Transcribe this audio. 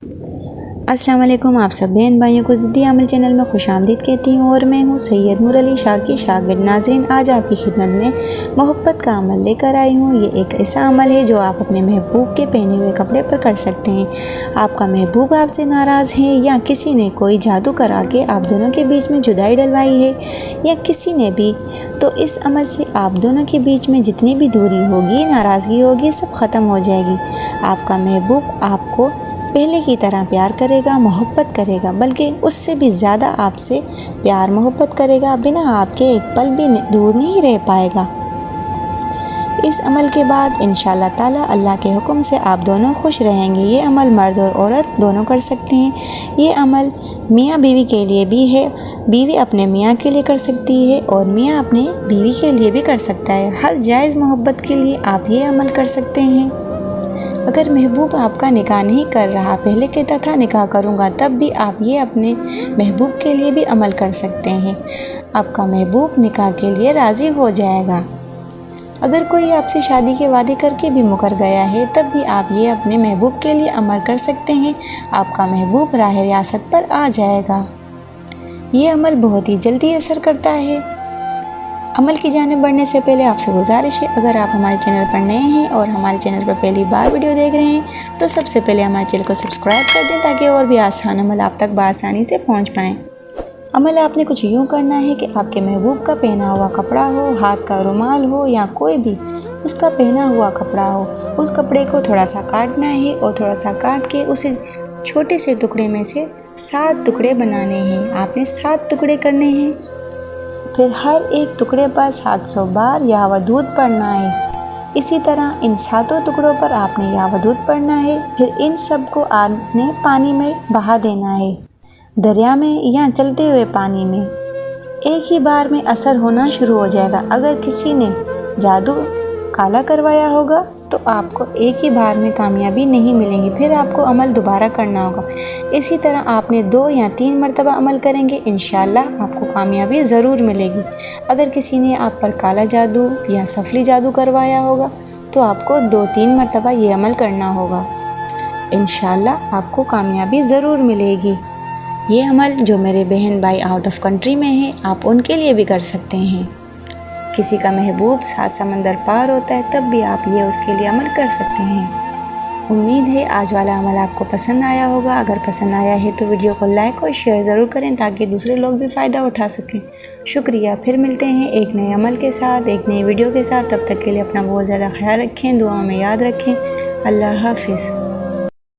अस्सलाम वालेकुम। आप सब बहन भाइयों को ज़िद्दी अमल चैनल में खुश आमदीद कहती हूँ और मैं हूँ सैयद नूर अली शाह की शागिर्द। नाज़रीन, आज आपकी खिदमत में मोहब्बत का अमल लेकर आई हूँ। ये एक ऐसा अमल है जो आप अपने महबूब के पहने हुए कपड़े पर कर सकते हैं। आपका महबूब आपसे नाराज़ है या किसी ने कोई जादू करा के आप दोनों के बीच में जुदाई डलवाई है या किसी ने भी, तो इस अमल से आप दोनों के बीच में जितनी भी दूरी होगी, नाराज़गी होगी, सब ख़त्म हो जाएगी। आपका महबूब आपको पहले की तरह प्यार करेगा, मोहब्बत करेगा, बल्कि उससे भी ज़्यादा आपसे प्यार मोहब्बत करेगा। बिना आपके एक पल भी दूर नहीं रह पाएगा। इस अमल के बाद इंशाअल्लाह ताला अल्लाह के हुक्म से आप दोनों खुश रहेंगे। ये अमल मर्द और औरत दोनों कर सकते हैं। ये अमल मियाँ बीवी के लिए भी है, बीवी अपने मियाँ के लिए कर सकती है और मियाँ अपने बीवी के लिए भी कर सकता है। हर जायज़ मोहब्बत के लिए आप ये अमल कर सकते हैं। अगर महबूब आपका निकाह नहीं कर रहा, पहले कहता था निकाह करूँगा, तब भी आप ये अपने महबूब के लिए भी अमल कर सकते हैं। आपका महबूब निकाह के लिए राज़ी हो जाएगा। अगर कोई आपसे शादी के वादे करके भी मुकर गया है, तब भी आप ये अपने महबूब के लिए अमल कर सकते हैं। आपका महबूब राह रियासत पर आ जाएगा। ये अमल बहुत ही जल्दी असर करता है। अमल की जानिब बढ़ने से पहले आपसे गुजारिश है, अगर आप हमारे चैनल पर नए हैं और हमारे चैनल पर पहली बार वीडियो देख रहे हैं, तो सबसे पहले हमारे चैनल को सब्सक्राइब कर दें ताकि और भी आसान अमल आप तक बआसानी से पहुंच पाएँ। अमल आपने कुछ यूँ करना है कि आपके महबूब का पहना हुआ कपड़ा हो, हाथ का रुमाल हो या कोई भी उसका पहना हुआ कपड़ा हो, उस कपड़े को थोड़ा सा काटना है और थोड़ा सा काट के उसे छोटे से टुकड़े में से 7 टुकड़े बनाने हैं। आपने 7 टुकड़े करने हैं। फिर हर एक टुकड़े पर 700 बार या वदूद पढ़ना है। इसी तरह इन 7 टुकड़ों पर आपने या वदूद पढ़ना है। फिर इन सब को आपने पानी में बहा देना है, दरिया में या चलते हुए पानी में। एक ही बार में असर होना शुरू हो जाएगा। अगर किसी ने जादू काला करवाया होगा तो आपको एक ही बार में कामयाबी नहीं मिलेगी, फिर आपको अमल दोबारा करना होगा। इसी तरह आपने 2 या 3 मरतबा अमल करेंगे, इंशाअल्लाह आपको कामयाबी ज़रूर मिलेगी। अगर किसी ने आप पर काला जादू या सफली जादू करवाया होगा तो आपको 2-3 मरतबा ये अमल करना होगा, इंशाअल्लाह आपको कामयाबी ज़रूर मिलेगी। ये अमल जो मेरे बहन भाई आउट ऑफ कंट्री में हैं, आप उनके लिए भी कर सकते हैं। किसी का महबूब 7 समंदर पार होता है, तब भी आप ये उसके लिए अमल कर सकते हैं। उम्मीद है आज वाला अमल आपको पसंद आया होगा। अगर पसंद आया है तो वीडियो को लाइक और शेयर ज़रूर करें ताकि दूसरे लोग भी फ़ायदा उठा सकें। शुक्रिया। फिर मिलते हैं एक नए अमल के साथ, एक नई वीडियो के साथ। तब तक के लिए अपना बहुत ज़्यादा ख्याल रखें, दुआओं में याद रखें। अल्लाह हाफ़िज़।